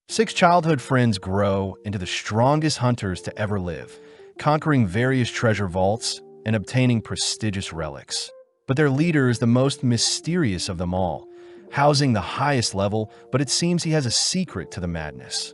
Six childhood friends grow into the strongest hunters to ever live, conquering various treasure vaults and obtaining prestigious relics. But their leader is the most mysterious of them all, housing the highest level, but it seems he has a secret to the madness.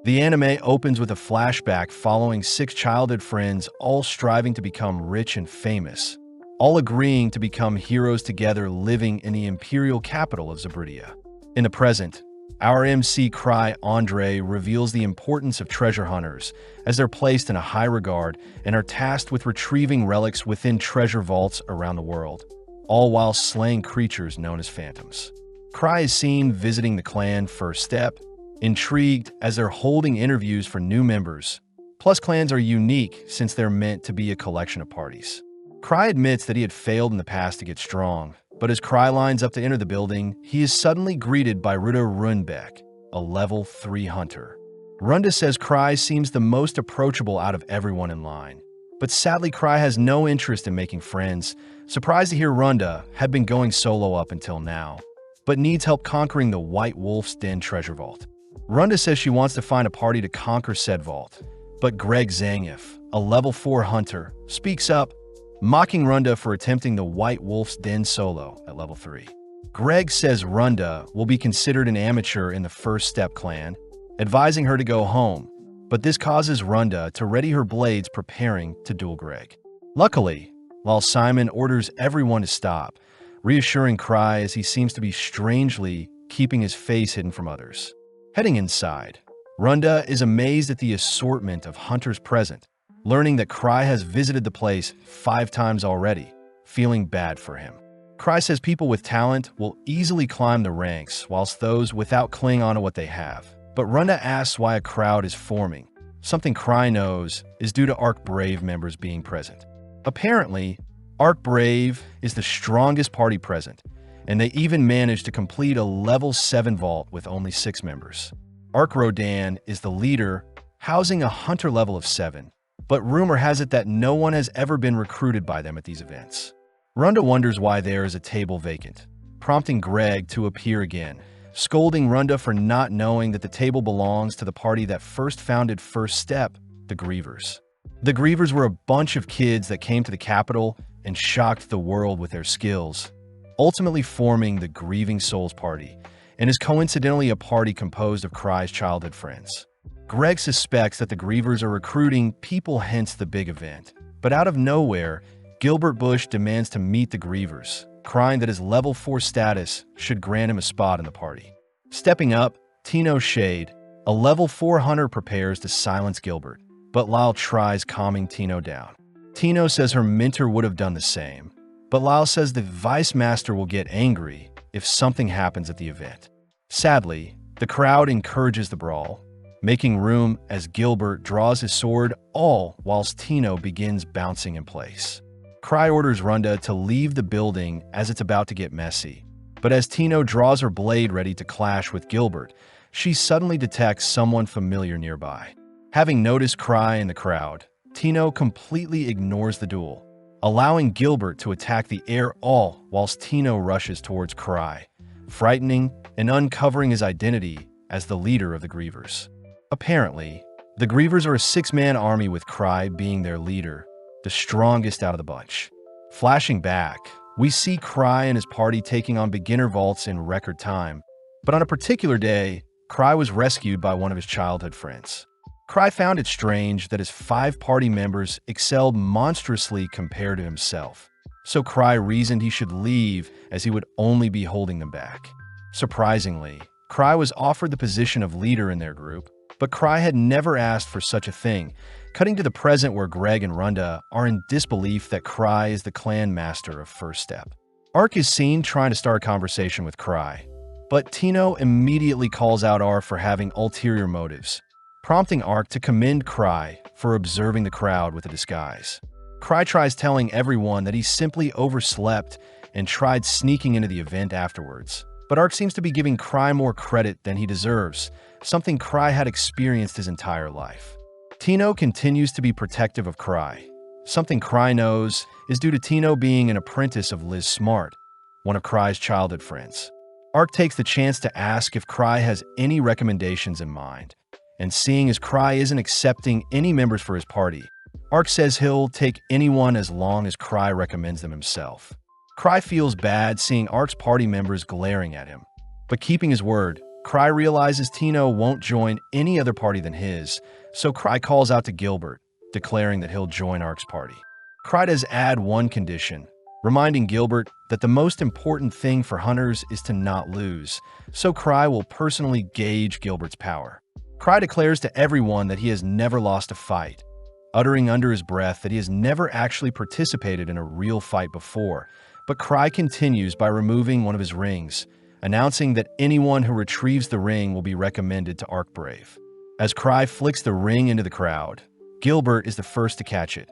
The anime opens with a flashback following six childhood friends all striving to become rich and famous, all agreeing to become heroes together living in the imperial capital of Zabridia. In the present, our MC Cry Andre reveals the importance of treasure hunters as they're placed in a high regard and are tasked with retrieving relics within treasure vaults around the world, all while slaying creatures known as phantoms. Cry is seen visiting the clan First Step, intrigued as they're holding interviews for new members. Plus, clans are unique since they're meant to be a collection of parties. Cry admits that he had failed in the past to get strong, but as Cry lines up to enter the building, he is suddenly greeted by Ruda Runbeck, a level 3 hunter. Runda says Cry seems the most approachable out of everyone in line. But sadly, Cry has no interest in making friends, surprised to hear Runda had been going solo up until now, but needs help conquering the White Wolf's Den treasure vault. Runda says she wants to find a party to conquer said vault, but Greg Zangief, a level 4 hunter, speaks up, mocking Runda for attempting the White Wolf's Den solo at level 3. Greg says Runda will be considered an amateur in the First Step clan, advising her to go home, but this causes Runda to ready her blades preparing to duel Greg. Luckily, while Simon orders everyone to stop, reassuring Cry as he seems to be strangely keeping his face hidden from others. Heading inside, Runda is amazed at the assortment of hunters present, learning that Cry has visited the place 5 times already, feeling bad for him. Cry says people with talent will easily climb the ranks, whilst those without cling on to what they have. But Runda asks why a crowd is forming. Something Cry knows is due to Arc Brave members being present. Apparently, Arc Brave is the strongest party present, and they even managed to complete a level 7 vault with only 6 members. Arc Rodan is the leader, housing a hunter level of 7. But rumor has it that no one has ever been recruited by them at these events. Runda wonders why there is a table vacant, prompting Greg to appear again, scolding Runda for not knowing that the table belongs to the party that first founded First Step, the Grievers. The Grievers were a bunch of kids that came to the capital and shocked the world with their skills, ultimately forming the Grieving Souls Party, and is coincidentally a party composed of Cry's childhood friends. Greg suspects that the Grievers are recruiting people, hence the big event. But out of nowhere, Gilbert Bush demands to meet the Grievers, crying that his level 4 status should grant him a spot in the party. Stepping up, Tino Shade, a level 4 hunter, prepares to silence Gilbert, but Lyle tries calming Tino down. Tino says her mentor would have done the same, but Lyle says the Vice Master will get angry if something happens at the event. Sadly, the crowd encourages the brawl, making room as Gilbert draws his sword, all whilst Tino begins bouncing in place. Cry orders Runda to leave the building as it's about to get messy. But as Tino draws her blade ready to clash with Gilbert, she suddenly detects someone familiar nearby. Having noticed Cry in the crowd, Tino completely ignores the duel, allowing Gilbert to attack the air, all whilst Tino rushes towards Cry, frightening and uncovering his identity as the leader of the Grievers. Apparently, the Grievers are a 6-man army with Cry being their leader, the strongest out of the bunch. Flashing back, we see Cry and his party taking on beginner vaults in record time, but on a particular day, Cry was rescued by one of his childhood friends. Cry found it strange that his 5 party members excelled monstrously compared to himself, so Cry reasoned he should leave as he would only be holding them back. Surprisingly, Cry was offered the position of leader in their group, but Cry had never asked for such a thing, cutting to the present where Greg and Runda are in disbelief that Cry is the clan master of First Step. Ark is seen trying to start a conversation with Cry, but Tino immediately calls out Ark for having ulterior motives, prompting Ark to commend Cry for observing the crowd with a disguise. Cry tries telling everyone that he simply overslept and tried sneaking into the event afterwards, but Ark seems to be giving Cry more credit than he deserves, something Cry had experienced his entire life. Tino continues to be protective of Cry. Something Cry knows is due to Tino being an apprentice of Liz Smart, one of Cry's childhood friends. Ark takes the chance to ask if Cry has any recommendations in mind, and seeing as Cry isn't accepting any members for his party, Ark says he'll take anyone as long as Cry recommends them himself. Cry feels bad seeing Ark's party members glaring at him, but keeping his word, Cry realizes Tino won't join any other party than his, so Cry calls out to Gilbert, declaring that he'll join Ark's party. Cry does add one condition, reminding Gilbert that the most important thing for hunters is to not lose, so Cry will personally gauge Gilbert's power. Cry declares to everyone that he has never lost a fight, uttering under his breath that he has never actually participated in a real fight before, but Cry continues by removing one of his rings, announcing that anyone who retrieves the ring will be recommended to Ark Brave. As Cry flicks the ring into the crowd, Gilbert is the first to catch it,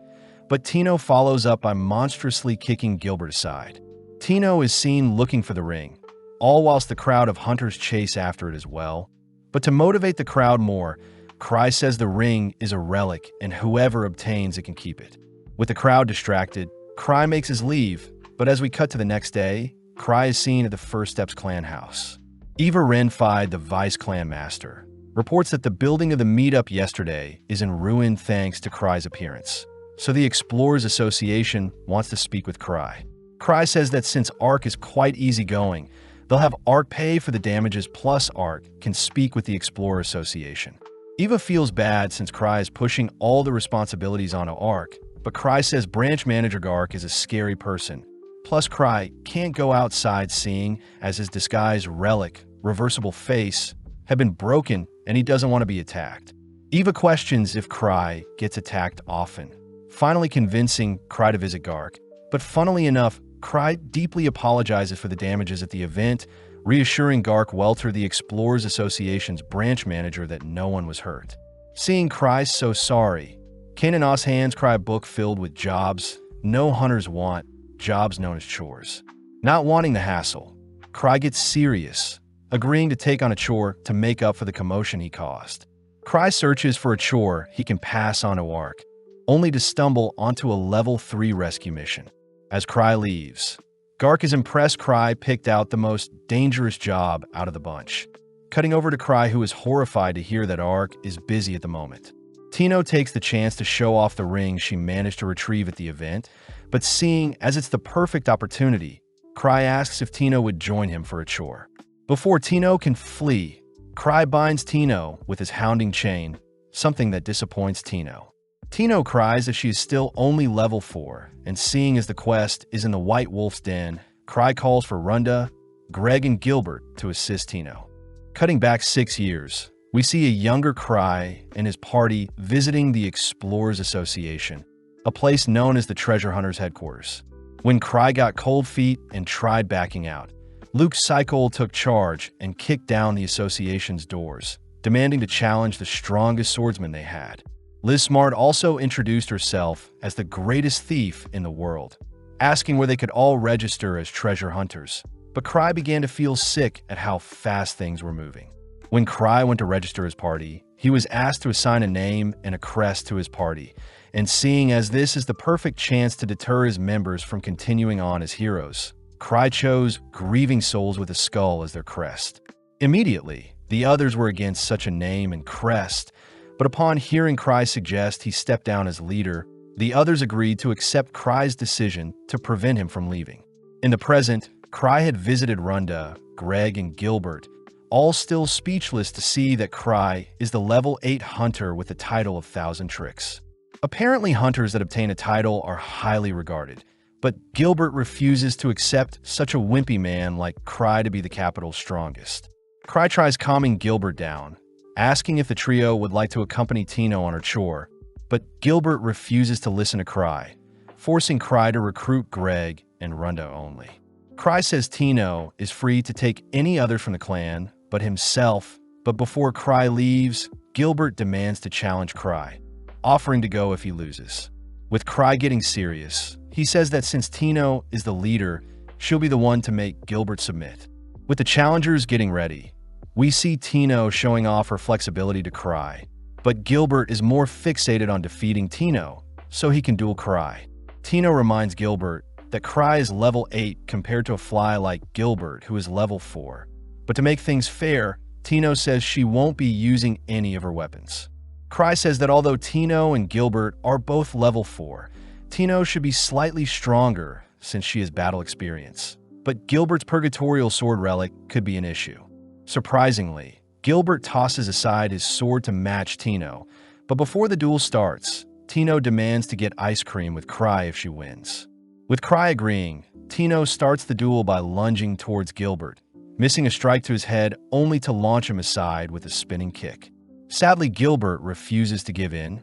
but Tino follows up by monstrously kicking Gilbert aside. Tino is seen looking for the ring, all whilst the crowd of hunters chase after it as well. But to motivate the crowd more, Cry says the ring is a relic and whoever obtains it can keep it. With the crowd distracted, Cry makes his leave, but as we cut to the next day, Cry is seen at the First Steps clan house. Eva Renfi, the vice clan master, reports that the building of the meetup yesterday is in ruin thanks to Cry's appearance. So the Explorers Association wants to speak with Cry. Cry says that since Ark is quite easygoing, they'll have Ark pay for the damages plus Ark can speak with the Explorer Association. Eva feels bad since Cry is pushing all the responsibilities onto Ark, but Cry says branch manager Ark is a scary person. Plus Cry can't go outside seeing as his disguised relic, reversible face, have been broken and he doesn't want to be attacked. Eva questions if Cry gets attacked often, finally convincing Cry to visit Gark. But funnily enough, Cry deeply apologizes for the damages at the event, reassuring Gark Welter, the Explorers Association's branch manager, that no one was hurt. Seeing Cry so sorry, Kanan hands Cry a book filled with jobs no hunters want, jobs known as chores. Not wanting the hassle, Cry gets serious, agreeing to take on a chore to make up for the commotion he caused. Cry searches for a chore he can pass on to Ark, only to stumble onto a level 3 rescue mission. As Cry leaves, Gark is impressed Cry picked out the most dangerous job out of the bunch, cutting over to Cry, who is horrified to hear that Ark is busy at the moment. Tino takes the chance to show off the ring she managed to retrieve at the event, but seeing as it's the perfect opportunity, Cry asks if Tino would join him for a chore. Before Tino can flee, Cry binds Tino with his hounding chain, something that disappoints Tino. Tino cries that she is still only level 4, and seeing as the quest is in the White Wolf's den, Cry calls for Runda, Greg, and Gilbert to assist Tino. Cutting back 6 years, we see a younger Cry and his party visiting the Explorers Association, a place known as the Treasure Hunters headquarters. When Cry got cold feet and tried backing out, Luke Cycle took charge and kicked down the association's doors, demanding to challenge the strongest swordsman they had. Liz Smart also introduced herself as the greatest thief in the world, asking where they could all register as treasure hunters. But Cry began to feel sick at how fast things were moving. When Cry went to register his party, he was asked to assign a name and a crest to his party, and seeing as this is the perfect chance to deter his members from continuing on as heroes, Cry chose Grieving Souls with a skull as their crest. Immediately, the others were against such a name and crest, but upon hearing Cry suggest he step down as leader, the others agreed to accept Cry's decision to prevent him from leaving. In the present, Cry had visited Runda, Greg, and Gilbert, all still speechless to see that Cry is the level 8 hunter with the title of Thousand Tricks. Apparently, hunters that obtain a title are highly regarded, but Gilbert refuses to accept such a wimpy man like Cry to be the capital's strongest. Cry tries calming Gilbert down, asking if the trio would like to accompany Tino on her chore, but Gilbert refuses to listen to Cry, forcing Cry to recruit Greg and Runda only. Cry says Tino is free to take any other from the clan but himself, but before Cry leaves, Gilbert demands to challenge Cry, offering to go if he loses. With Cry getting serious, he says that since Tino is the leader, she'll be the one to make Gilbert submit. With the challengers getting ready, we see Tino showing off her flexibility to Cry, but Gilbert is more fixated on defeating Tino, so he can duel Cry. Tino reminds Gilbert that Cry is level 8 compared to a fly like Gilbert, who is level 4, But to make things fair, Tino says she won't be using any of her weapons. Cry says that although Tino and Gilbert are both level 4, Tino should be slightly stronger since she has battle experience. But Gilbert's Purgatorial Sword relic could be an issue. Surprisingly, Gilbert tosses aside his sword to match Tino, but before the duel starts, Tino demands to get ice cream with Cry if she wins. With Cry agreeing, Tino starts the duel by lunging towards Gilbert, missing a strike to his head only to launch him aside with a spinning kick. Sadly, Gilbert refuses to give in,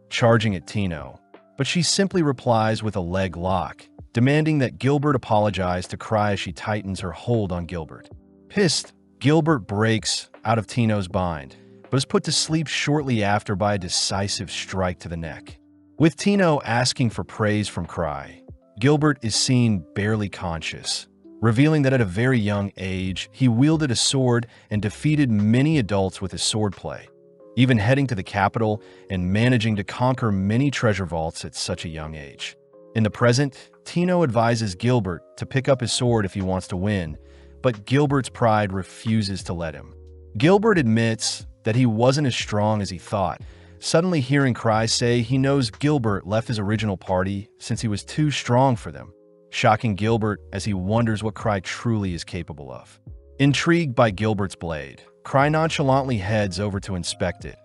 charging at Tino, but she simply replies with a leg lock, demanding that Gilbert apologize to Cry as she tightens her hold on Gilbert. Pissed, Gilbert breaks out of Tino's bind, but is put to sleep shortly after by a decisive strike to the neck. With Tino asking for praise from Cry, Gilbert is seen barely conscious, revealing that at a very young age, he wielded a sword and defeated many adults with his swordplay, even heading to the capital and managing to conquer many treasure vaults at such a young age. In the present, Tino advises Gilbert to pick up his sword if he wants to win, but Gilbert's pride refuses to let him. Gilbert admits that he wasn't as strong as he thought, suddenly hearing Cry say he knows Gilbert left his original party since he was too strong for them, shocking Gilbert as he wonders what Cry truly is capable of. Intrigued by Gilbert's blade, Cry nonchalantly heads over to inspect it,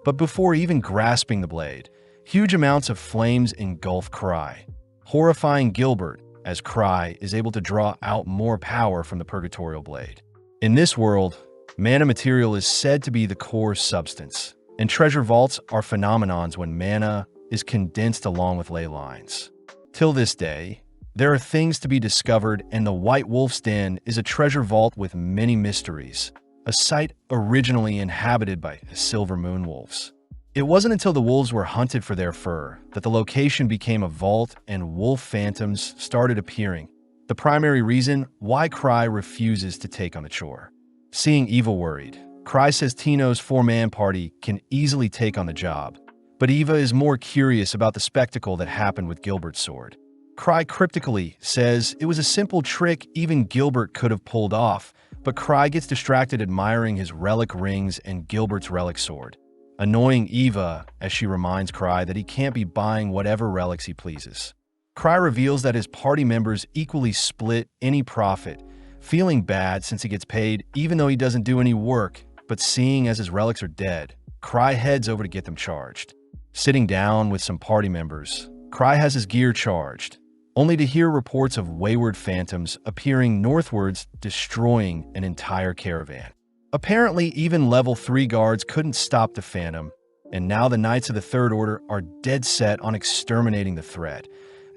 but before even grasping the blade, huge amounts of flames engulf Cry, horrifying Gilbert as Cry is able to draw out more power from the Purgatorial blade. In this world, mana material is said to be the core substance, and treasure vaults are phenomenons when mana is condensed along with ley lines. Till this day, there are things to be discovered, and the White Wolf's Den is a treasure vault with many mysteries, a site originally inhabited by silver moon wolves. It wasn't until the wolves were hunted for their fur that the location became a vault and wolf phantoms started appearing, the primary reason why Cry refuses to take on the chore. Seeing Eva worried, Cry says Tino's 4-man party can easily take on the job, but Eva is more curious about the spectacle that happened with Gilbert's sword. Cry cryptically says it was a simple trick even Gilbert could have pulled off, but Cry gets distracted admiring his relic rings and Gilbert's relic sword, annoying Eva as she reminds Cry that he can't be buying whatever relics he pleases. Cry reveals that his party members equally split any profit, feeling bad since he gets paid even though he doesn't do any work, but seeing as his relics are dead, Cry heads over to get them charged. Sitting down with some party members, Cry has his gear charged, only to hear reports of wayward phantoms appearing northwards, destroying an entire caravan. Apparently, even level 3 guards couldn't stop the phantom, and now the Knights of the Third Order are dead set on exterminating the threat,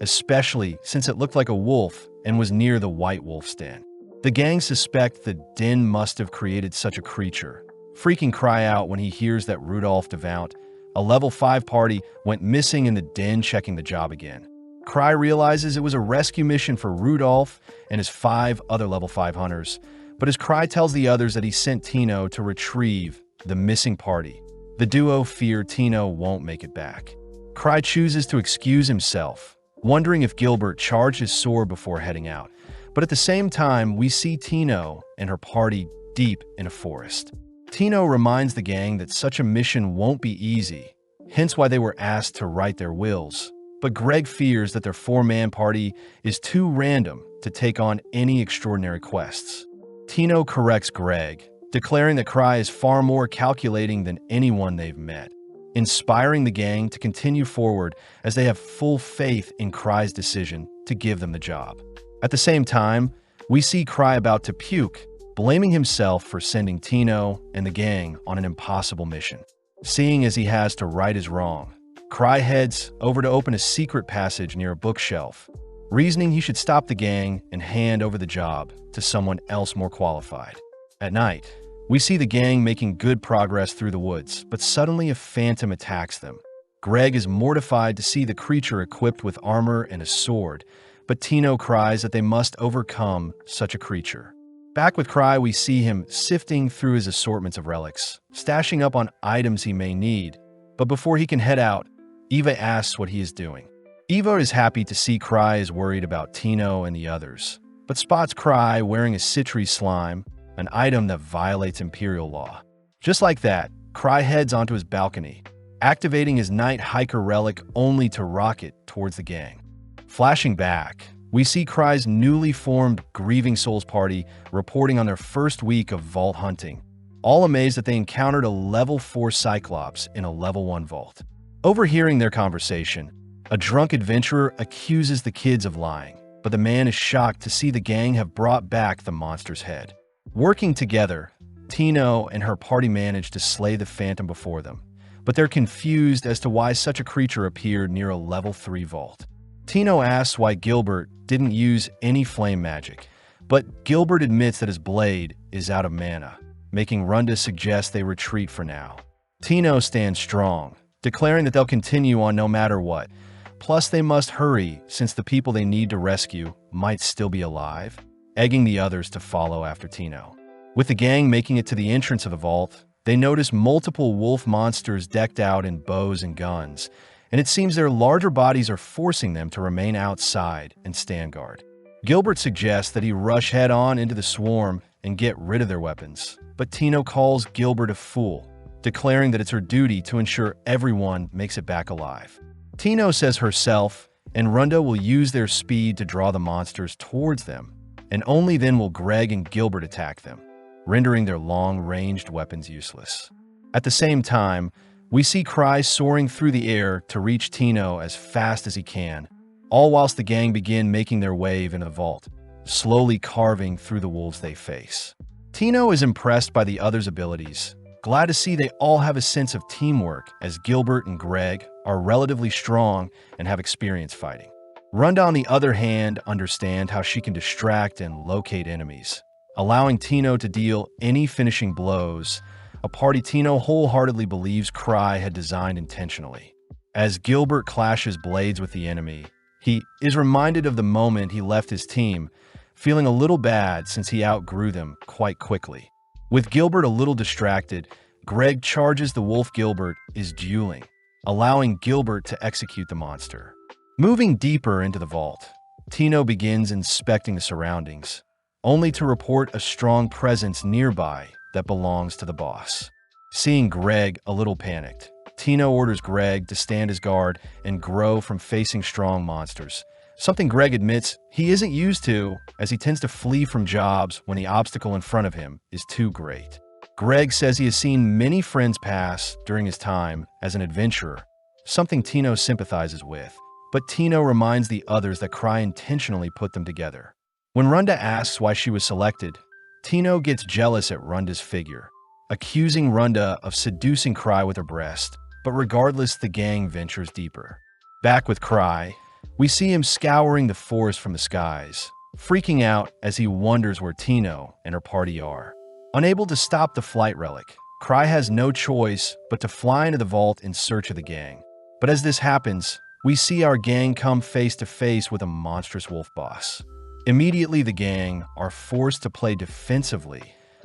especially since it looked like a wolf and was near the White Wolf's Den. The gang suspect the den must have created such a creature, freaking Cry out when he hears that Rudolph Devount, a level 5 party, went missing in the den checking the job again. Cry realizes it was a rescue mission for Rudolph and his 5 other level 5 hunters, but as Cry tells the others that he sent Tino to retrieve the missing party, the duo fear Tino won't make it back. Cry chooses to excuse himself, wondering if Gilbert charged his sword before heading out, but at the same time, we see Tino and her party deep in a forest. Tino reminds the gang that such a mission won't be easy, hence why they were asked to write their wills, but Greg fears that their 4-man party is too random to take on any extraordinary quests. Tino corrects Greg, declaring that Cry is far more calculating than anyone they've met, inspiring the gang to continue forward as they have full faith in Cry's decision to give them the job. At the same time, we see Cry about to puke, blaming himself for sending Tino and the gang on an impossible mission. Seeing as he has to right his wrong, Cry heads over to open a secret passage near a bookshelf, reasoning he should stop the gang and hand over the job to someone else more qualified. At night, we see the gang making good progress through the woods, but suddenly a phantom attacks them. Greg is mortified to see the creature equipped with armor and a sword, but Tino cries that they must overcome such a creature. Back with Cry, we see him sifting through his assortments of relics, stashing up on items he may need, but before he can head out, Eva asks what he is doing. Eva is happy to see Cry is worried about Tino and the others, but spots Cry wearing a citry slime, an item that violates Imperial law. Just like that, Cry heads onto his balcony, activating his Night Hiker relic only to rocket towards the gang. Flashing back, we see Cry's newly formed Grieving Souls party reporting on their first week of vault hunting, all amazed that they encountered a level 4 Cyclops in a level 1 vault. Overhearing their conversation, a drunk adventurer accuses the kids of lying, but the man is shocked to see the gang have brought back the monster's head. Working together, Tino and her party manage to slay the phantom before them, but they're confused as to why such a creature appeared near a level 3 vault. Tino asks why Gilbert didn't use any flame magic, but Gilbert admits that his blade is out of mana, making Runda suggest they retreat for now. Tino stands strong, declaring that they'll continue on no matter what. Plus, they must hurry since the people they need to rescue might still be alive, egging the others to follow after Tino. With the gang making it to the entrance of the vault, they notice multiple wolf monsters decked out in bows and guns, and it seems their larger bodies are forcing them to remain outside and stand guard. Gilbert suggests that he rush head-on into the swarm and get rid of their weapons, but Tino calls Gilbert a fool, declaring that it's her duty to ensure everyone makes it back alive. Tino says herself and Runda will use their speed to draw the monsters towards them, and only then will Greg and Gilbert attack them, rendering their long-ranged weapons useless. At the same time, we see Cry soaring through the air to reach Tino as fast as he can, all whilst the gang begin making their way into the vault, slowly carving through the wolves they face. Tino is impressed by the others' abilities, glad to see they all have a sense of teamwork as Gilbert and Greg are relatively strong and have experience fighting. Runda, on the other hand, understand how she can distract and locate enemies, allowing Tino to deal any finishing blows, a party Tino wholeheartedly believes Cry had designed intentionally. As Gilbert clashes blades with the enemy, he is reminded of the moment he left his team, feeling a little bad since he outgrew them quite quickly. With Gilbert a little distracted, Greg charges the wolf Gilbert is dueling, allowing Gilbert to execute the monster. Moving deeper into the vault, Tino begins inspecting the surroundings, only to report a strong presence nearby that belongs to the boss. Seeing Greg a little panicked, Tino orders Greg to stand his guard and grow from facing strong monsters, something Greg admits he isn't used to, as he tends to flee from jobs when the obstacle in front of him is too great. Greg says he has seen many friends pass during his time as an adventurer, something Tino sympathizes with, but Tino reminds the others that Cry intentionally put them together. When Runda asks why she was selected, Tino gets jealous at Runda's figure, accusing Runda of seducing Cry with her breast, but regardless, the gang ventures deeper. Back with Cry, we see him scouring the forest from the skies, freaking out as he wonders where Tino and her party are. Unable to stop the flight relic, Cry has no choice but to fly into the vault in search of the gang. But as this happens, we see our gang come face to face with a monstrous wolf boss. Immediately, the gang are forced to play defensively,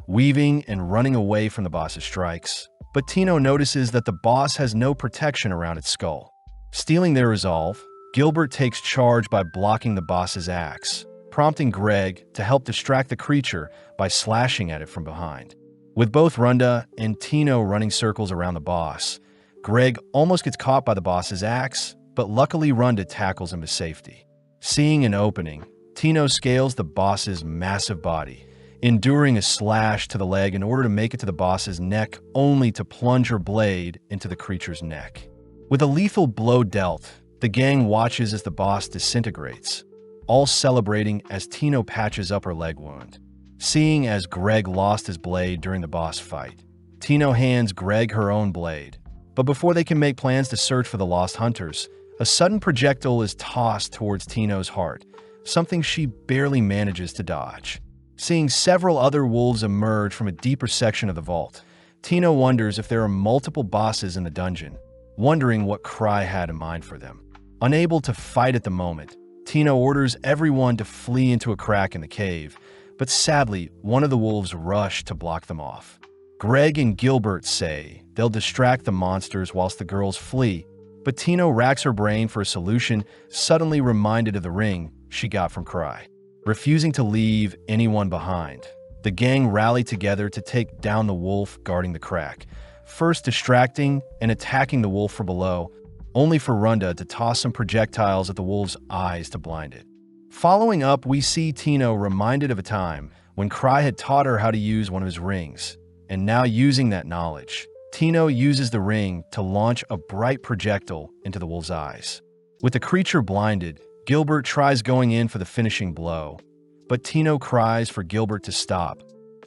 weaving and running away from the boss's strikes. But Tino notices that the boss has no protection around its skull. Stealing their resolve, Gilbert takes charge by blocking the boss's axe, prompting Greg to help distract the creature by slashing at it from behind. With both Runda and Tino running circles around the boss, Greg almost gets caught by the boss's axe, but luckily Runda tackles him to safety. Seeing an opening, Tino scales the boss's massive body, enduring a slash to the leg in order to make it to the boss's neck, only to plunge her blade into the creature's neck. With a lethal blow dealt, the gang watches as the boss disintegrates, all celebrating as Tino patches up her leg wound. Seeing as Greg lost his blade during the boss fight, Tino hands Greg her own blade. But before they can make plans to search for the lost hunters, a sudden projectile is tossed towards Tino's heart, something she barely manages to dodge. Seeing several other wolves emerge from a deeper section of the vault, Tino wonders if there are multiple bosses in the dungeon, wondering what Cry had in mind for them. Unable to fight at the moment, Tino orders everyone to flee into a crack in the cave, but sadly, one of the wolves rush to block them off. Greg and Gilbert say they'll distract the monsters whilst the girls flee, but Tino racks her brain for a solution, suddenly reminded of the ring she got from Cry. Refusing to leave anyone behind, The gang rally together to take down the wolf guarding the crack, first distracting and attacking the wolf from below, only for Runda to toss some projectiles at the wolf's eyes to blind it. Following up, we see Tino reminded of a time when Cry had taught her how to use one of his rings, and now using that knowledge, Tino uses the ring to launch a bright projectile into the wolf's eyes. With the creature blinded, Gilbert tries going in for the finishing blow, but Tino cries for Gilbert to stop,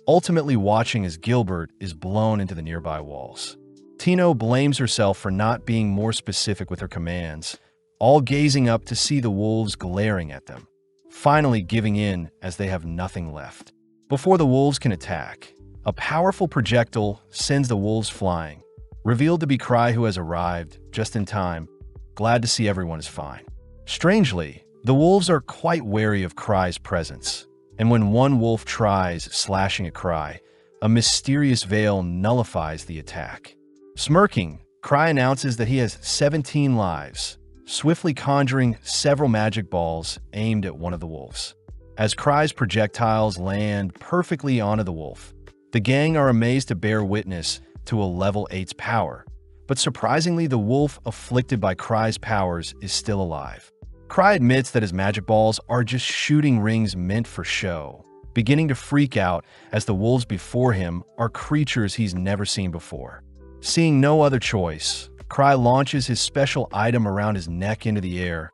ultimately watching as Gilbert is blown into the nearby walls. Tino blames herself for not being more specific with her commands, all gazing up to see the wolves glaring at them, finally giving in as they have nothing left. Before the wolves can attack, a powerful projectile sends the wolves flying, revealed to be Cry, who has arrived just in time, glad to see everyone is fine. Strangely, the wolves are quite wary of Cry's presence, and when one wolf tries slashing at Cry, a mysterious veil nullifies the attack. Smirking, Cry announces that he has 17 lives, swiftly conjuring several magic balls aimed at one of the wolves. As Cry's projectiles land perfectly onto the wolf, the gang are amazed to bear witness to a level 8's power, but surprisingly the wolf afflicted by Cry's powers is still alive. Cry admits that his magic balls are just shooting rings meant for show, beginning to freak out as the wolves before him are creatures he's never seen before. Seeing no other choice, Cry launches his special item around his neck into the air,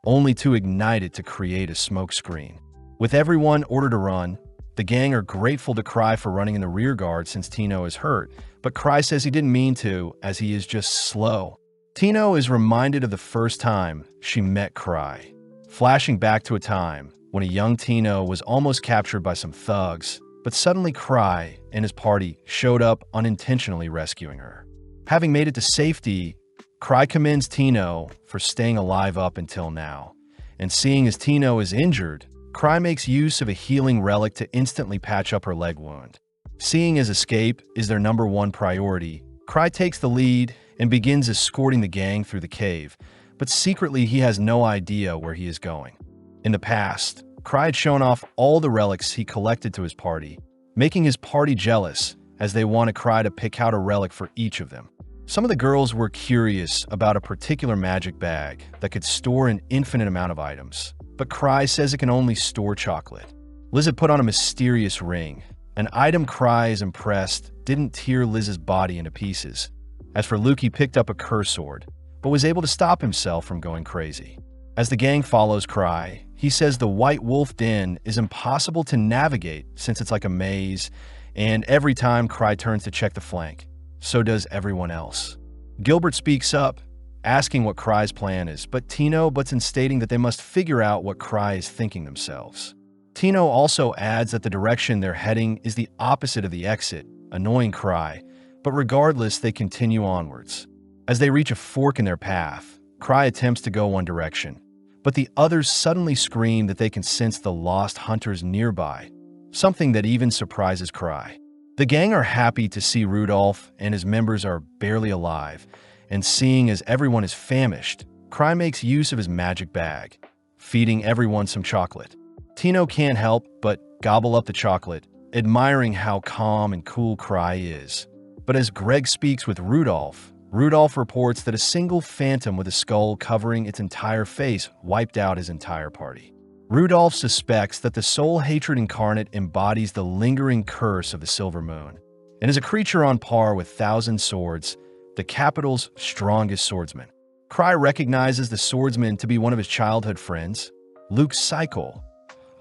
only to ignite it to create a smoke screen. With everyone ordered to run, the gang are grateful to Cry for running in the rear guard since Tino is hurt, but Cry says he didn't mean to, as he is just slow. Tino is reminded of the first time she met Cry, flashing back to a time when a young Tino was almost captured by some thugs, but suddenly Cry and his party showed up unintentionally rescuing her. Having made it to safety, Cry commends Tino for staying alive up until now, and seeing as Tino is injured, Cry makes use of a healing relic to instantly patch up her leg wound. Seeing as escape is their #1 priority, Cry takes the lead and begins escorting the gang through the cave, but secretly he has no idea where he is going. In the past, Cry had shown off all the relics he collected to his party, making his party jealous as they wanted Cry to pick out a relic for each of them. Some of the girls were curious about a particular magic bag that could store an infinite amount of items, but Cry says it can only store chocolate. Liz had put on a mysterious ring, an item Cry is impressed didn't tear Liz's body into pieces. As for Luke, he picked up a curse sword, but was able to stop himself from going crazy. As the gang follows Cry, he says the White Wolf Den is impossible to navigate since it's like a maze, and every time Cry turns to check the flank, so does everyone else. Gilbert speaks up, asking what Cry's plan is, but Tino butts in stating that they must figure out what Cry is thinking themselves. Tino also adds that the direction they're heading is the opposite of the exit, annoying Cry, but regardless, they continue onwards. As they reach a fork in their path, Cry attempts to go one direction, but the others suddenly scream that they can sense the lost hunters nearby, something that even surprises Cry. The gang are happy to see Rudolph and his members are barely alive, and seeing as everyone is famished, Cry makes use of his magic bag, feeding everyone some chocolate. Tino can't help but gobble up the chocolate, admiring how calm and cool Cry is. But as Greg speaks with Rudolph, Rudolph reports that a single phantom with a skull covering its entire face wiped out his entire party. Rudolph suspects that the soul hatred incarnate embodies the lingering curse of the Silver Moon, and is a creature on par with Thousand Swords, the capital's strongest swordsman. Cry recognizes the swordsman to be one of his childhood friends, Luke Cycle,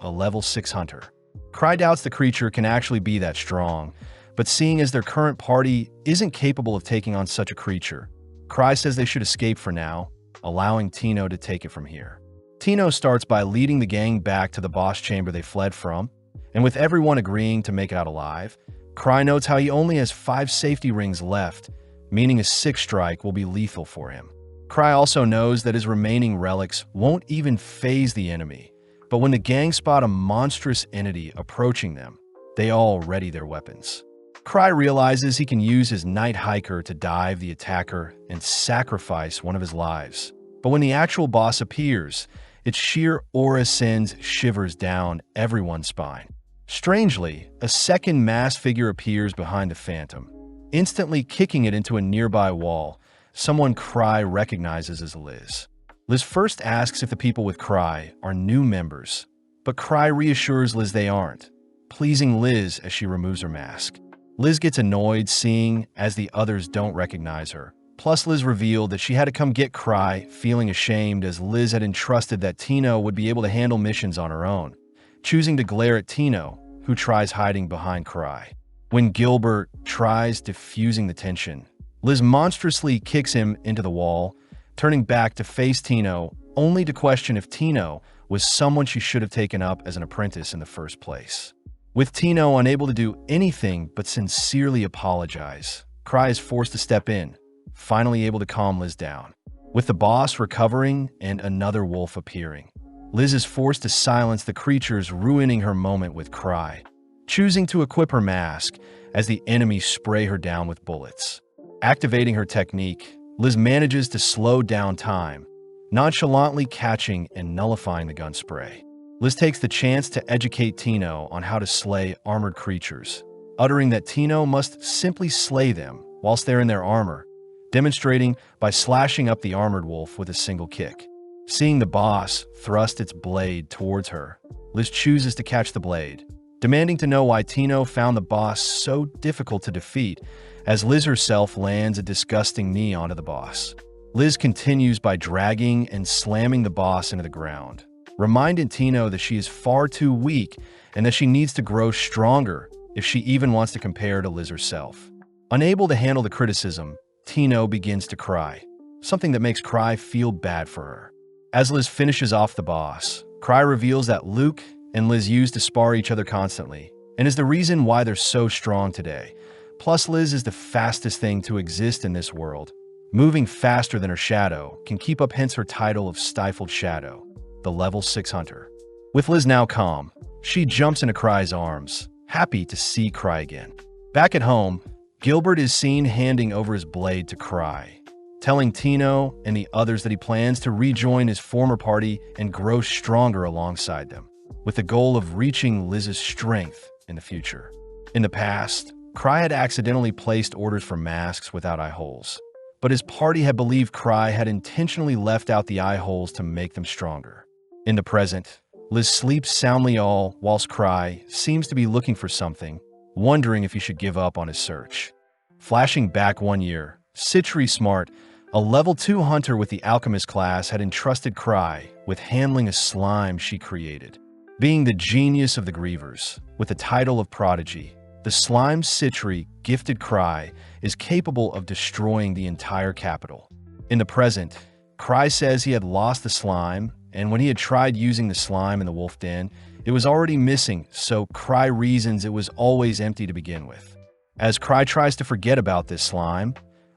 a level 6 hunter. Cry doubts the creature can actually be that strong, but seeing as their current party isn't capable of taking on such a creature, Cry says they should escape for now, allowing Tino to take it from here. Tino starts by leading the gang back to the boss chamber they fled from, and with everyone agreeing to make it out alive, Cry notes how he only has 5 safety rings left, meaning a 6th strike will be lethal for him. Cry also knows that his remaining relics won't even phase the enemy, but when the gang spot a monstrous entity approaching them, they all ready their weapons. Cry realizes he can use his Night Hiker to dive the attacker and sacrifice one of his lives. But when the actual boss appears, its sheer aura sends shivers down everyone's spine. Strangely, a second masked figure appears behind the phantom, instantly kicking it into a nearby wall. Someone Cry recognizes as Liz. Liz first asks if the people with Cry are new members, but Cry reassures Liz they aren't, pleasing Liz as she removes her mask. Liz gets annoyed seeing as the others don't recognize her. Plus, Liz revealed that she had to come get Cry, feeling ashamed as Liz had entrusted that Tino would be able to handle missions on her own, choosing to glare at Tino, who tries hiding behind Cry. When Gilbert tries diffusing the tension, Liz monstrously kicks him into the wall, turning back to face Tino, only to question if Tino was someone she should have taken up as an apprentice in the first place. With Tino unable to do anything but sincerely apologize, Cry is forced to step in, finally able to calm Liz down. With the boss recovering and another wolf appearing, Liz is forced to silence the creatures, ruining her moment with Cry, choosing to equip her mask as the enemies spray her down with bullets. Activating her technique, Liz manages to slow down time, nonchalantly catching and nullifying the gun spray. Liz takes the chance to educate Tino on how to slay armored creatures, uttering that Tino must simply slay them whilst they're in their armor, demonstrating by slashing up the armored wolf with a single kick. Seeing the boss thrust its blade towards her, Liz chooses to catch the blade, demanding to know why Tino found the boss so difficult to defeat, as Liz herself lands a disgusting knee onto the boss. Liz continues by dragging and slamming the boss into the ground, reminding Tino that she is far too weak and that she needs to grow stronger if she even wants to compare to Liz herself. Unable to handle the criticism, Tino begins to cry, something that makes Cry feel bad for her. As Liz finishes off the boss, Cry reveals that Luke and Liz used to spar each other constantly, and is the reason why they're so strong today. Plus, Liz is the fastest thing to exist in this world, moving faster than her shadow, can keep up, hence her title of Stifled Shadow, the level 6 hunter. With Liz now calm, she jumps into Cry's arms, happy to see Cry again. Back at home, Gilbert is seen handing over his blade to Cry, telling Tino and the others that he plans to rejoin his former party and grow stronger alongside them, with the goal of reaching Liz's strength in the future. In the past, Cry had accidentally placed orders for masks without eye holes, but his party had believed Cry had intentionally left out the eye holes to make them stronger. In the present, Liz sleeps soundly all whilst Cry seems to be looking for something, wondering if he should give up on his search. Flashing back 1 year, Citri Smart, a level 2 hunter with the Alchemist class, had entrusted Cry with handling a slime she created. Being the genius of the Grievers, with the title of Prodigy, the slime Citri gifted Cry is capable of destroying the entire capital. In the present, Cry says he had lost the slime, and when he had tried using the slime in the wolf den, it was already missing, so Cry reasons it was always empty to begin with. As Cry tries to forget about this slime,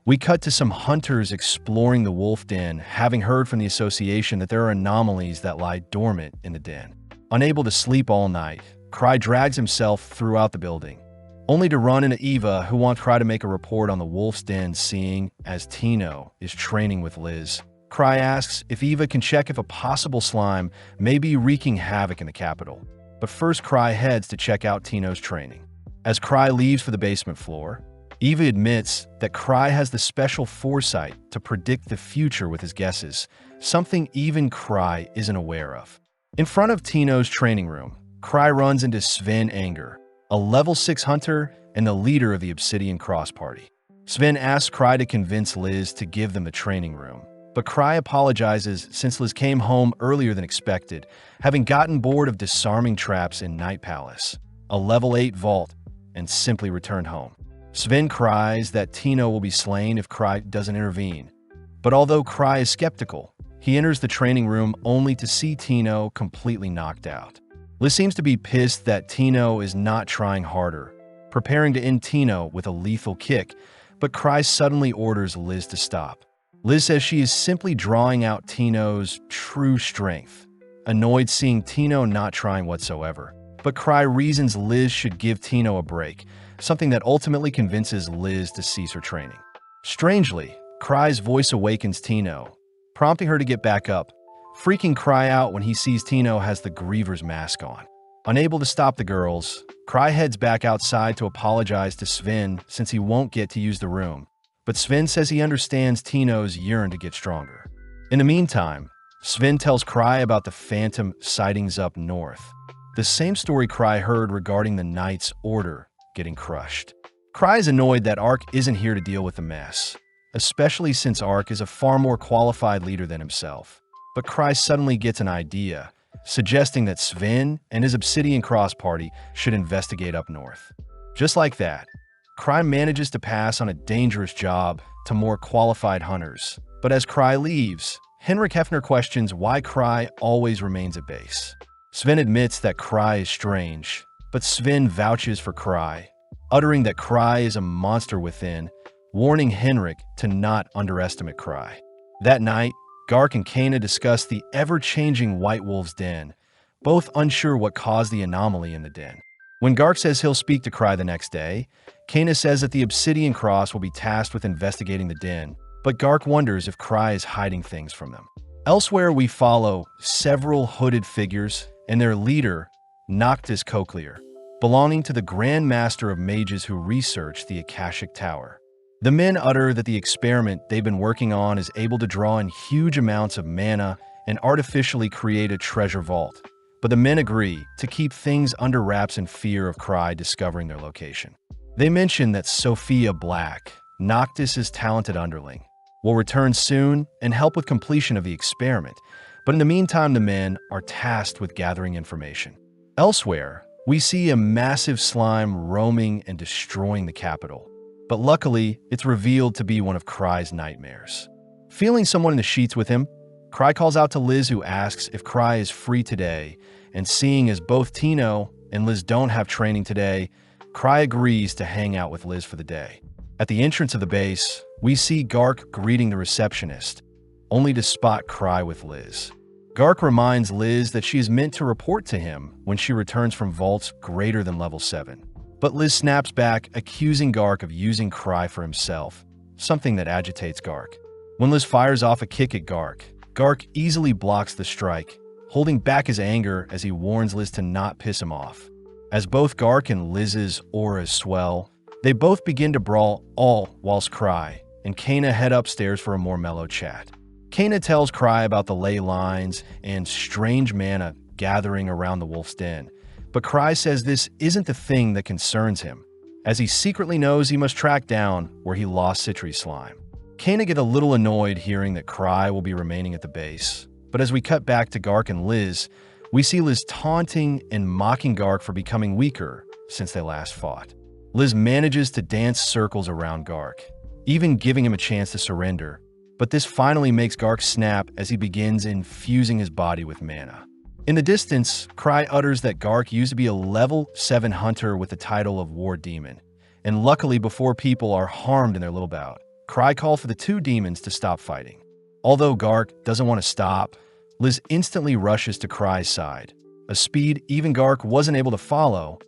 we cut to some hunters exploring the wolf den, having heard from the association that there are anomalies that lie dormant in the den. Unable to sleep all night, Cry drags himself throughout the building, only to run into Eva, who wants Cry to make a report on the wolf's den, seeing as Tino is training with Liz. Cry asks if Eva can check if a possible slime may be wreaking havoc in the capital, but first Cry heads to check out Tino's training. As Cry leaves for the basement floor, Eva admits that Cry has the special foresight to predict the future with his guesses, something even Cry isn't aware of. In front of Tino's training room, Cry runs into Sven Anger, a level 6 hunter and the leader of the Obsidian Cross Party. Sven asks Cry to convince Liz to give them the training room, but Cry apologizes since Liz came home earlier than expected, having gotten bored of disarming traps in Night Palace, a level 8 vault, and simply returned home. Sven cries that Tino will be slain if Cry doesn't intervene, but although Cry is skeptical, he enters the training room only to see Tino completely knocked out. Liz seems to be pissed that Tino is not trying harder, preparing to end Tino with a lethal kick, but Cry suddenly orders Liz to stop. Liz says she is simply drawing out Tino's true strength, annoyed seeing Tino not trying whatsoever. But Cry reasons Liz should give Tino a break, something that ultimately convinces Liz to cease her training. Strangely, Cry's voice awakens Tino, prompting her to get back up, freaking Cry out when he sees Tino has the Griever's mask on. Unable to stop the girls, Cry heads back outside to apologize to Sven since he won't get to use the room. But Sven says he understands Tino's yearn to get stronger. In the meantime, Sven tells Cry about the phantom sightings up north. The same story Cry heard regarding the Knight's Order getting crushed. Cry is annoyed that Ark isn't here to deal with the mess, especially since Ark is a far more qualified leader than himself. But Cry suddenly gets an idea, suggesting that Sven and his Obsidian Cross party should investigate up north. Just like that, Cry manages to pass on a dangerous job to more qualified hunters. But as Cry leaves, Henrik Hefner questions why Cry always remains at base. Sven admits that Cry is strange, but Sven vouches for Cry, uttering that Cry is a monster within, warning Henrik to not underestimate Cry. That night, Gark and Kana discuss the ever-changing White Wolf's den, both unsure what caused the anomaly in the den. When Gark says he'll speak to Cry the next day, Kana says that the Obsidian Cross will be tasked with investigating the den, but Gark wonders if Cry is hiding things from them. Elsewhere, we follow several hooded figures and their leader, Noctis Cochlear, belonging to the Grand Master of Mages who researched the Akashic Tower. The men utter that the experiment they've been working on is able to draw in huge amounts of mana and artificially create a treasure vault, but the men agree to keep things under wraps in fear of Cry discovering their location. They mention that Sophia Black, Noctis' talented underling, will return soon and help with completion of the experiment, but in the meantime the men are tasked with gathering information. Elsewhere, we see a massive slime roaming and destroying the capital. But luckily, it's revealed to be one of Cry's nightmares. Feeling someone in the sheets with him, Cry calls out to Liz, who asks if Cry is free today, and seeing as both Tino and Liz don't have training today, Cry agrees to hang out with Liz for the day. At the entrance of the base, we see Gark greeting the receptionist, only to spot Cry with Liz. Gark reminds Liz that she is meant to report to him when she returns from vaults greater than level 7. But Liz snaps back, accusing Gark of using Cry for himself, something that agitates Gark. When Liz fires off a kick at Gark, Gark easily blocks the strike, holding back his anger as he warns Liz to not piss him off. As both Gark and Liz's auras swell, they both begin to brawl, all whilst Cry and Kana head upstairs for a more mellow chat. Kana tells Cry about the ley lines and strange mana gathering around the wolf's den, but Cry says this isn't the thing that concerns him, as he secretly knows he must track down where he lost Citri's slime. Kana get a little annoyed hearing that Cry will be remaining at the base, but as we cut back to Gark and Liz, we see Liz taunting and mocking Gark for becoming weaker since they last fought. Liz manages to dance circles around Gark, even giving him a chance to surrender, but this finally makes Gark snap as he begins infusing his body with mana. In the distance, Cry utters that Gark used to be a level 7 hunter with the title of War Demon, and luckily before people are harmed in their little bout, Cry calls for the two demons to stop fighting. Although Gark doesn't want to stop, Liz instantly rushes to Cry's side, a speed even Gark wasn't able to follow,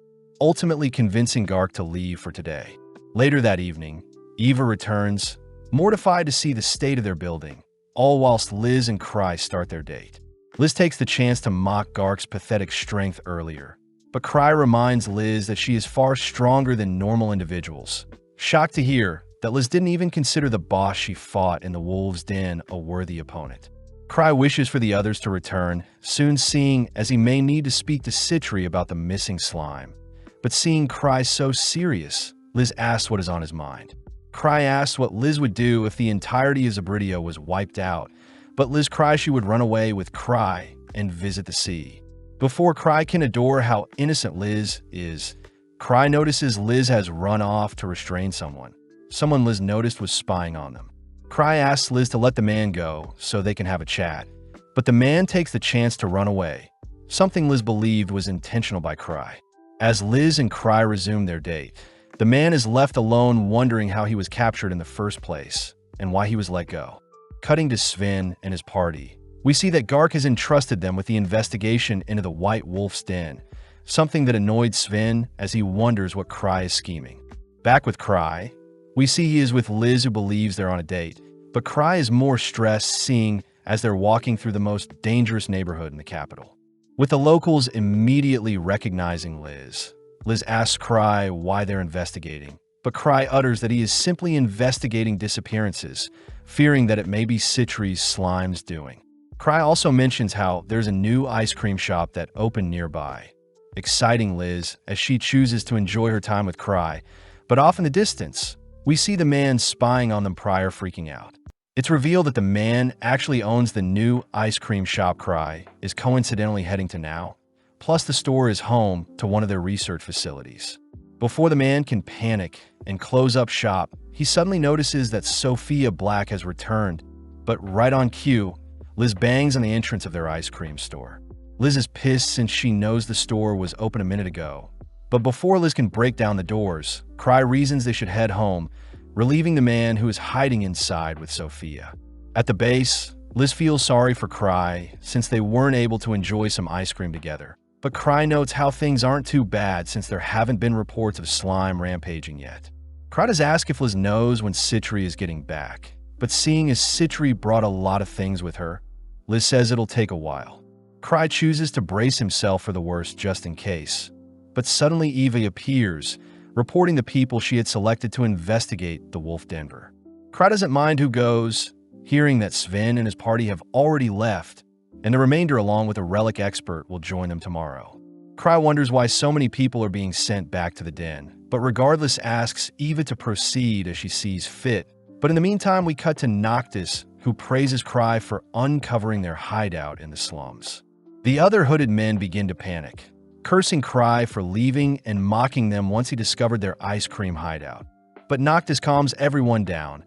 ultimately convincing Gark to leave for today. Later that evening, Eva returns, mortified to see the state of their building, all whilst Liz and Cry start their date. Liz takes the chance to mock Gark's pathetic strength earlier, but Cry reminds Liz that she is far stronger than normal individuals. Shocked to hear that Liz didn't even consider the boss she fought in the wolf's den a worthy opponent. Cry wishes for the others to return, soon seeing as he may need to speak to Citri about the missing slime. But seeing Cry so serious, Liz asks what is on his mind. Cry asks what Liz would do if the entirety of Zabridia was wiped out, but Liz cries she would run away with Cry and visit the sea. Before Cry can adore how innocent Liz is, Cry notices Liz has run off to restrain someone. Someone Liz noticed was spying on them. Cry asks Liz to let the man go so they can have a chat, but the man takes the chance to run away, something Liz believed was intentional by Cry. As Liz and Cry resume their date, the man is left alone wondering how he was captured in the first place and why he was let go. Cutting to Sven and his party, we see that Gark has entrusted them with the investigation into the White Wolf's den, something that annoyed Sven as he wonders what Cry is scheming. Back with Cry, we see he is with Liz, who believes they're on a date, but Cry is more stressed seeing as they're walking through the most dangerous neighborhood in the capital. with the locals immediately recognizing Liz. Liz asks Cry why they're investigating, but Cry utters that he is simply investigating disappearances, fearing that it may be Citri's slime's doing. Cry also mentions how there's a new ice cream shop that opened nearby, exciting Liz as she chooses to enjoy her time with Cry, but off in the distance, we see the man spying on them prior freaking out. It's revealed that the man actually owns the new ice cream shop Cry is coincidentally heading to now, plus the store is home to one of their research facilities. Before the man can panic and close up shop, he suddenly notices that Sophia Black has returned, but right on cue, Liz bangs on the entrance of their ice cream store. Liz is pissed since she knows the store was open a minute ago. But before Liz can break down the doors, Cry reasons they should head home, relieving the man who is hiding inside with Sophia. At the base, Liz feels sorry for Cry since they weren't able to enjoy some ice cream together. But Cry notes how things aren't too bad since there haven't been reports of slime rampaging yet. Cry does ask if Liz knows when Citri is getting back, but seeing as Citri brought a lot of things with her, Liz says it'll take a while. Cry chooses to brace himself for the worst just in case. But suddenly Eva appears, reporting the people she had selected to investigate the Wolf Denver. Cry doesn't mind who goes, hearing that Sven and his party have already left, and the remainder along with a relic expert will join them tomorrow. Cry wonders why so many people are being sent back to the den, but regardless asks Eva to proceed as she sees fit. But in the meantime, we cut to Noctis, who praises Cry for uncovering their hideout in the slums. The other hooded men begin to panic, cursing Cry for leaving and mocking them once he discovered their ice cream hideout. But Noctis calms everyone down,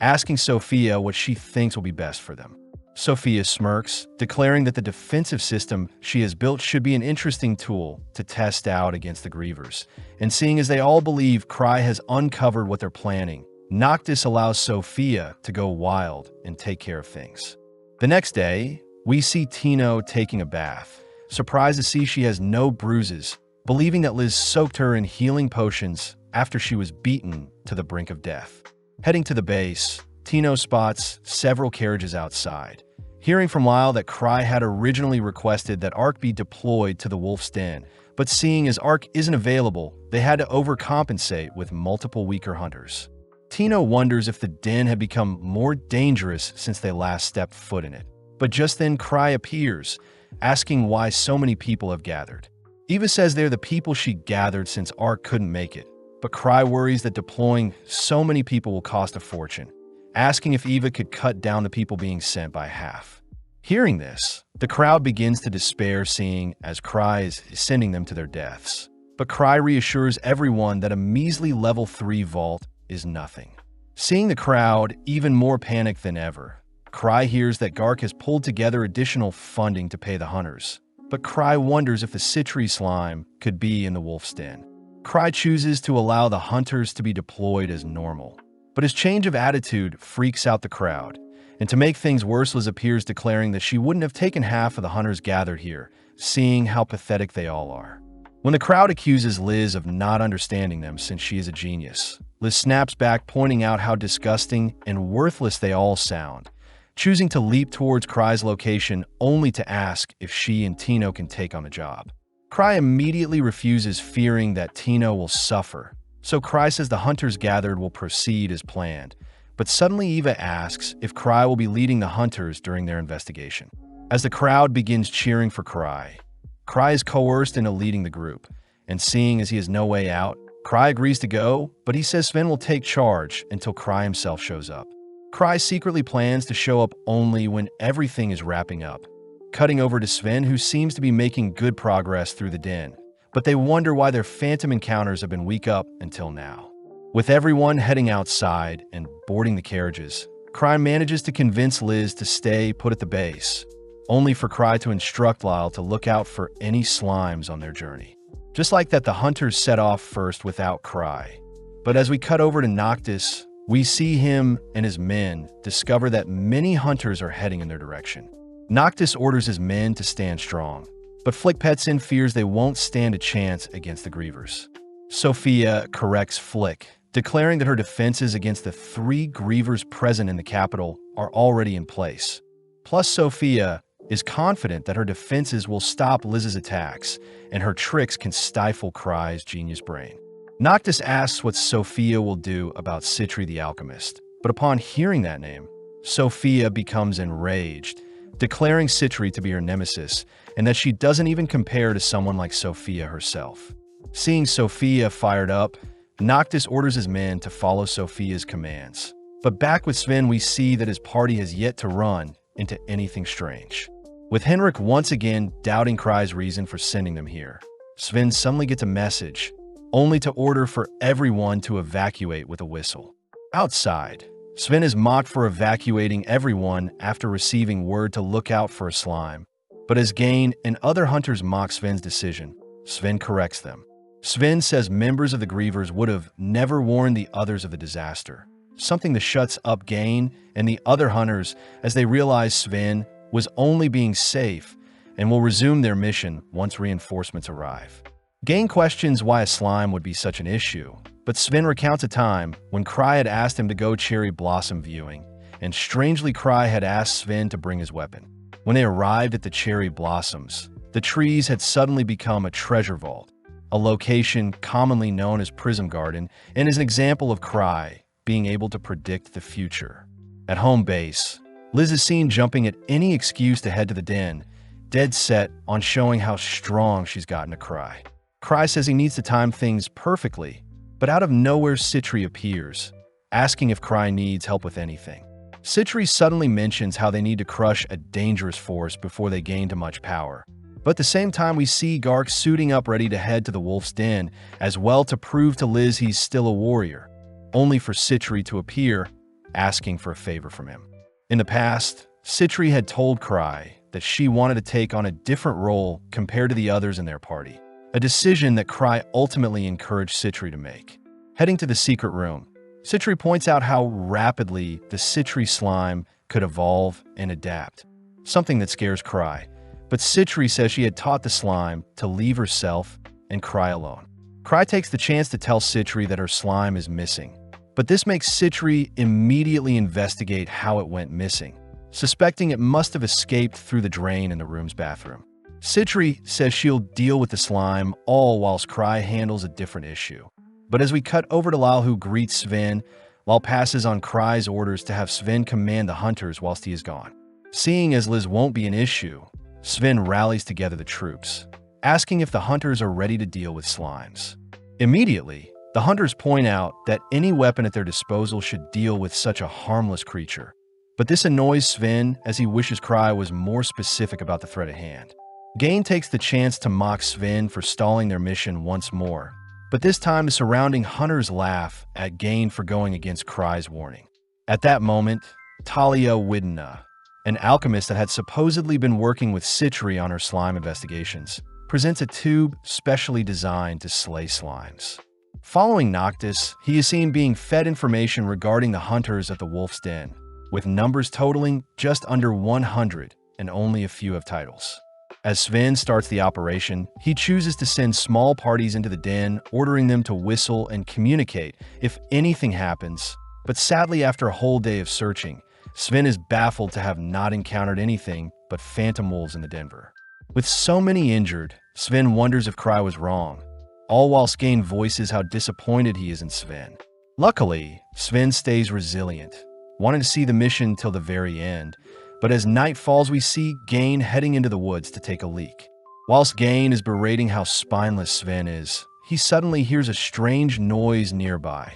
asking Sophia what she thinks will be best for them. Sophia smirks, declaring that the defensive system she has built should be an interesting tool to test out against the Grievers. And seeing as they all believe Cry has uncovered what they're planning, Noctis allows Sophia to go wild and take care of things. The next day, we see Tino taking a bath, surprised to see she has no bruises, believing that Liz soaked her in healing potions after she was beaten to the brink of death. Heading to the base, Tino spots several carriages outside, hearing from Lyle that Cry had originally requested that Ark be deployed to the Wolf's Den, but seeing as Ark isn't available, they had to overcompensate with multiple weaker hunters. Tino wonders if the den had become more dangerous since they last stepped foot in it. But just then Cry appears, asking why so many people have gathered. Eva says they're the people she gathered since Ark couldn't make it, but Cry worries that deploying so many people will cost a fortune, asking if Eva could cut down the people being sent by half. Hearing this, the crowd begins to despair seeing as Cry is sending them to their deaths. But Cry reassures everyone that a measly level 3 vault is nothing. Seeing the crowd even more panicked than ever, Cry hears that Gark has pulled together additional funding to pay the hunters, but Cry wonders if the Citri slime could be in the Wolf's Den. Cry chooses to allow the hunters to be deployed as normal, but his change of attitude freaks out the crowd, and to make things worse, Liz appears declaring that she wouldn't have taken half of the hunters gathered here, seeing how pathetic they all are. When the crowd accuses Liz of not understanding them since she is a genius, Liz snaps back, pointing out how disgusting and worthless they all sound, choosing to leap towards Cry's location only to ask if she and Tino can take on the job. Cry immediately refuses, fearing that Tino will suffer, so Cry says the hunters gathered will proceed as planned, but suddenly Eva asks if Cry will be leading the hunters during their investigation. As the crowd begins cheering for Cry, Cry is coerced into leading the group, and seeing as he has no way out, Cry agrees to go, but he says Sven will take charge until Cry himself shows up. Cry secretly plans to show up only when everything is wrapping up, cutting over to Sven, who seems to be making good progress through the den, but they wonder why their phantom encounters have been weak up until now. With everyone heading outside and boarding the carriages, Cry manages to convince Liz to stay put at the base, only for Cry to instruct Lyle to look out for any slimes on their journey. Just like that, the hunters set off first without Cry. But as we cut over to Noctis, we see him and his men discover that many hunters are heading in their direction. Noctis orders his men to stand strong, but Flick Petson fears they won't stand a chance against the Grievers. Sophia corrects Flick, declaring that her defenses against the 3 Grievers present in the capital are already in place. Plus, Sophia is confident that her defenses will stop Liz's attacks, and her tricks can stifle Cry's genius brain. Noctis asks what Sophia will do about Citri the Alchemist, but upon hearing that name, Sophia becomes enraged, declaring Citri to be her nemesis, and that she doesn't even compare to someone like Sophia herself. Seeing Sophia fired up, Noctis orders his men to follow Sophia's commands. But back with Sven, we see that his party has yet to run into anything strange. With Henrik once again doubting Cry's reason for sending them here, Sven suddenly gets a message, only to order for everyone to evacuate with a whistle. Outside, Sven is mocked for evacuating everyone after receiving word to look out for a slime. But as Gain and other hunters mock Sven's decision, Sven corrects them. Sven says members of the Grievers would have never warned the others of the disaster, something that shuts up Gain and the other hunters as they realize Sven was only being safe and will resume their mission once reinforcements arrive. Gain questions why a slime would be such an issue, but Sven recounts a time when Cry had asked him to go cherry blossom viewing, and strangely Cry had asked Sven to bring his weapon. When they arrived at the cherry blossoms, the trees had suddenly become a treasure vault, a location commonly known as Prism Garden, and is an example of Cry being able to predict the future. At home base, Liz is seen jumping at any excuse to head to the den, dead set on showing how strong she's gotten to Cry. Cry says he needs to time things perfectly, but out of nowhere Citri appears, asking if Cry needs help with anything. Citri suddenly mentions how they need to crush a dangerous force before they gain too much power. But at the same time, we see Gark suiting up ready to head to the wolf's den, as well to prove to Liz he's still a warrior, only for Citri to appear, asking for a favor from him. In the past, Citri had told Cry that she wanted to take on a different role compared to the others in their party, a decision that Cry ultimately encouraged Citri to make. Heading to the secret room, Citri points out how rapidly the Citri slime could evolve and adapt, something that scares Cry. But Citri says she had taught the slime to leave herself and Cry alone. Cry takes the chance to tell Citri that her slime is missing, but this makes Citri immediately investigate how it went missing, suspecting it must have escaped through the drain in the room's bathroom. Citri says she'll deal with the slime, all whilst Cry handles a different issue. But as we cut over to Lal, who greets Sven, Lal passes on Cry's orders to have Sven command the hunters whilst he is gone. Seeing as Liz won't be an issue, Sven rallies together the troops, asking if the hunters are ready to deal with slimes. Immediately, the hunters point out that any weapon at their disposal should deal with such a harmless creature. But this annoys Sven as he wishes Cry was more specific about the threat at hand. Gain takes the chance to mock Sven for stalling their mission once more, but this time the surrounding hunters laugh at Gain for going against Cry's warning. At that moment, Talia Widna, an alchemist that had supposedly been working with Citri on her slime investigations, presents a tube specially designed to slay slimes. Following Noctis, he is seen being fed information regarding the hunters at the Wolf's Den, with numbers totaling just under 100 and only a few have titles. As Sven starts the operation, he chooses to send small parties into the den, ordering them to whistle and communicate if anything happens. But sadly, after a whole day of searching, Sven is baffled to have not encountered anything but phantom wolves in the Denver. With so many injured, Sven wonders if Cry was wrong, all whilst Gain voices how disappointed he is in Sven. Luckily, Sven stays resilient, wanting to see the mission till the very end. But as night falls, we see Gain heading into the woods to take a leak. Whilst Gain is berating how spineless Sven is, he suddenly hears a strange noise nearby,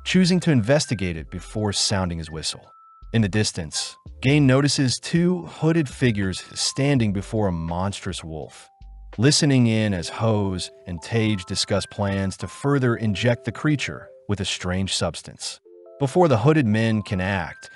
choosing to investigate it before sounding his whistle. In the distance, Gain notices two hooded figures standing before a monstrous wolf, listening in as Hose and Tage discuss plans to further inject the creature with a strange substance. Before the hooded men can act,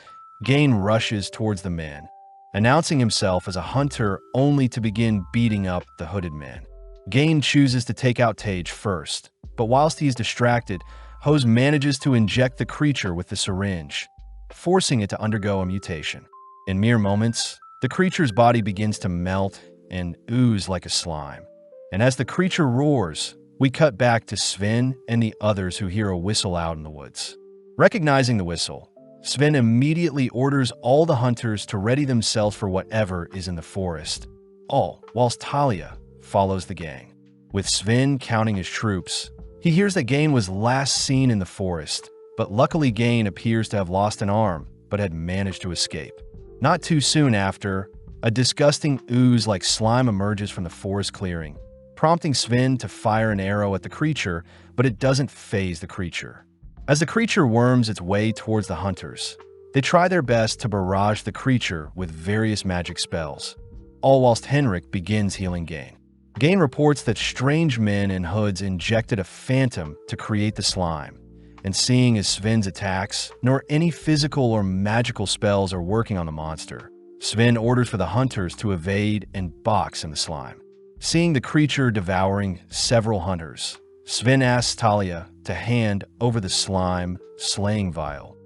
Gain rushes towards the men, announcing himself as a hunter only to begin beating up the hooded men. Gain chooses to take out Tage first, but whilst he is distracted, Hose manages to inject the creature with the syringe, forcing it to undergo a mutation. In mere moments, the creature's body begins to melt and ooze like a slime. And as the creature roars, we cut back to Sven and the others who hear a whistle out in the woods. Recognizing the whistle, Sven immediately orders all the hunters to ready themselves for whatever is in the forest, all whilst Talia follows the gang. With Sven counting his troops, he hears that Gain was last seen in the forest, but luckily Gain appears to have lost an arm but had managed to escape. Not too soon after, a disgusting ooze-like slime emerges from the forest clearing, prompting Sven to fire an arrow at the creature, but it doesn't faze the creature. As the creature worms its way towards the hunters, they try their best to barrage the creature with various magic spells, all whilst Henrik begins healing Gain. Gain reports that strange men in hoods injected a phantom to create the slime, and seeing as Sven's attacks, nor any physical or magical spells are working on the monster, Sven orders for the hunters to evade and box in the slime. Seeing the creature devouring several hunters, Sven asks Talia to hand over the slime slaying vial,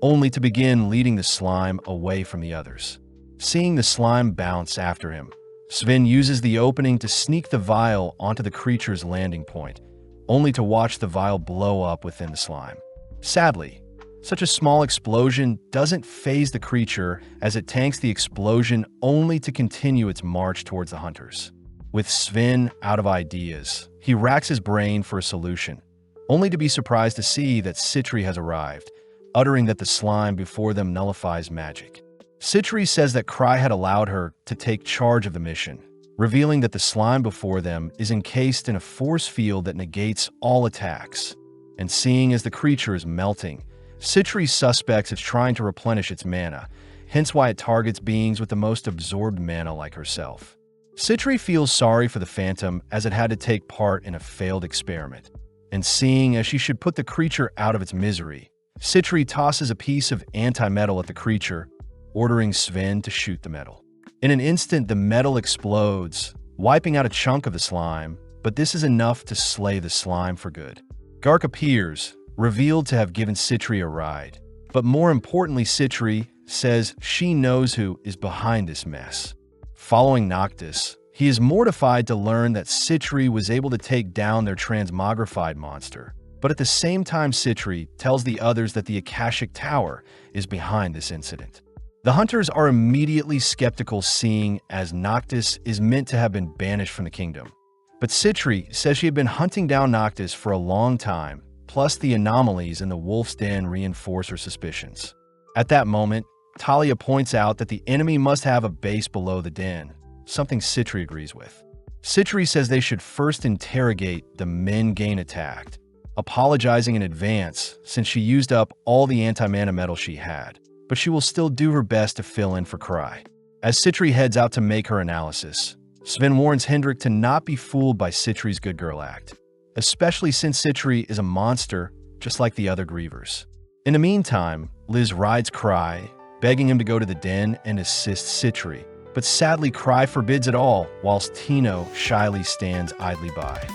only to begin leading the slime away from the others. Seeing the slime bounce after him, Sven uses the opening to sneak the vial onto the creature's landing point, only to watch the vial blow up within the slime. Sadly, such a small explosion doesn't faze the creature as it tanks the explosion only to continue its march towards the hunters. With Sven out of ideas, he racks his brain for a solution, only to be surprised to see that Citri has arrived, uttering that the slime before them nullifies magic. Citri says that Cry had allowed her to take charge of the mission, revealing that the slime before them is encased in a force field that negates all attacks. And seeing as the creature is melting, Citri suspects it's trying to replenish its mana, hence why it targets beings with the most absorbed mana like herself. Citri feels sorry for the Phantom as it had to take part in a failed experiment, and seeing as she should put the creature out of its misery, Citri tosses a piece of anti-metal at the creature, ordering Sven to shoot the metal. In an instant, the metal explodes, wiping out a chunk of the slime, but this is enough to slay the slime for good. Gark appears, revealed to have given Citri a ride, but more importantly, Citri says she knows who is behind this mess. Following Noctis, he is mortified to learn that Citri was able to take down their transmogrified monster, but at the same time Citri tells the others that the Akashic Tower is behind this incident. The hunters are immediately skeptical seeing as Noctis is meant to have been banished from the kingdom, but Citri says she had been hunting down Noctis for a long time, plus the anomalies in the Wolf's Den reinforce her suspicions. At that moment, Talia points out that the enemy must have a base below the den, something Citri agrees with. Citri says they should first interrogate the men Gain attacked, apologizing in advance since she used up all the anti-mana metal she had, but she will still do her best to fill in for Cry. As Citri heads out to make her analysis, Sven warns Hendrik to not be fooled by Citri's good girl act, especially since Citri is a monster just like the other grievers. In the meantime, Liz rides Cry, begging him to go to the den and assist Citri, but sadly Cry forbids it all whilst Tino shyly stands idly by.